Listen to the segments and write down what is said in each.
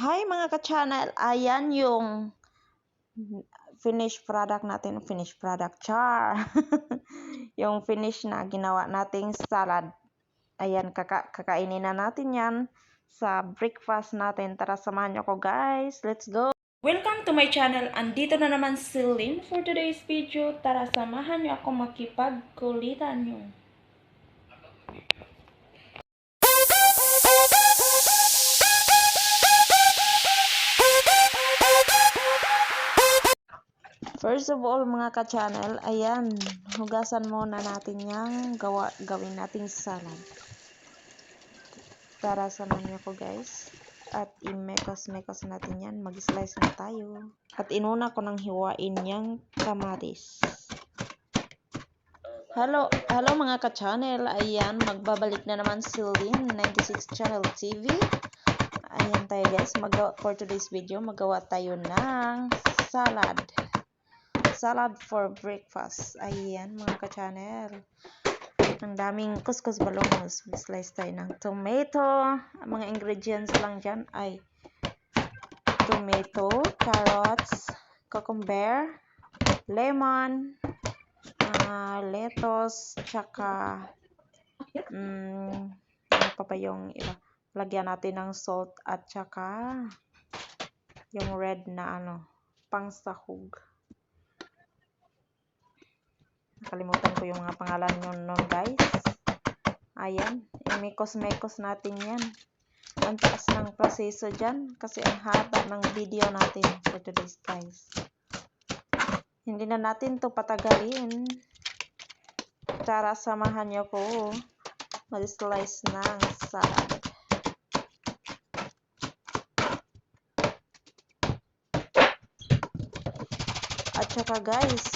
Hi mga ka-channel, ayan yung finished product natin, char. Yung finish na ginawa nating salad. Ayan, kakainin na natin yan sa breakfast natin. Tara, samahan nyo ko guys. Let's go! Welcome to my channel. Andito na naman si Lynn for today's video. Tara, samahan nyo ako makipagkulitan nyo. First of all mga ka-channel, ayan, hugasan muna natin yung gawin nating salad. Tara, samahan niyo ko guys. At i-mekos-mekos natin yan. Mag-slice na tayo. At inuna ko nang hiwain yung kamatis. Hello mga ka-channel. Ayan, magbabalik na naman si Lynn 96 Channel TV. Ayan tayo guys. For today's video, magawa tayo ng salad. Salad for breakfast. Ayan mga ka-channel. Ang daming kuskus balongos. Slice tayo ng tomato. Ang mga ingredients lang dyan ay tomato, carrots, cucumber, lemon, lettuce, tsaka ano pa ba yung iba? Lagyan natin ng salt at tsaka yung red na pang sahog. Nakalimutan ko yung mga pangalan nyo nun guys. Ayan, imikos-mekos natin yan. Ang taas ng proseso dyan kasi ang haba ng video natin for today's guys. Hindi na natin to patagalin. Tara, samahan nyo ko mag-slice ng salad. At saka guys,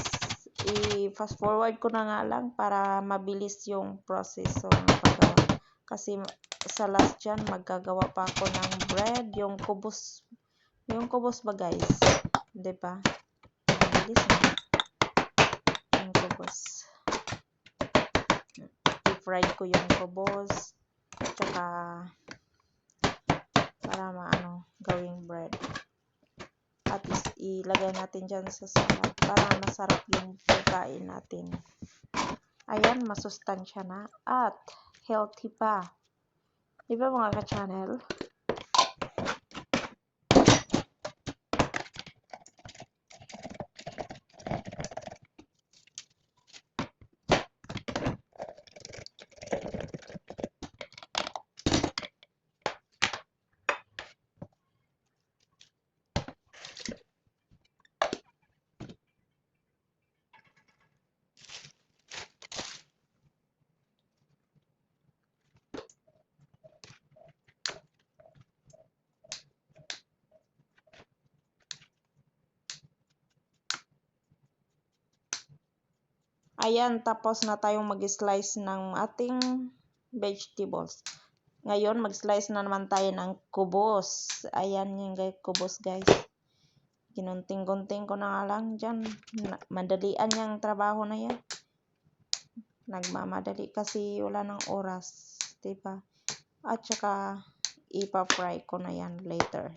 i-fast forward ko na nga lang para mabilis yung proseso ng paggawa. Kasi sa last dyan, maggagawa pa ako ng bread, yung kubos ba guys? Diba? Mabilis na. Yung kubos. I-fry ko yung kubos. Tsaka para gawing bread. At ilagay natin dyan sa salad para masarap yung pagkain natin. Ayan, masustansya na at healthy pa. Diba mga ka-channel? Ayan, tapos na tayong mag-slice ng ating vegetables. Ngayon, mag-slice na naman tayo ng kubos. Ayan yung kubos guys. Ginunting-gunting ko na nga lang dyan. Madalian yung trabaho na yan. Nagmamadali kasi wala ng oras. Diba? At saka, ipa-fry ko na yan later.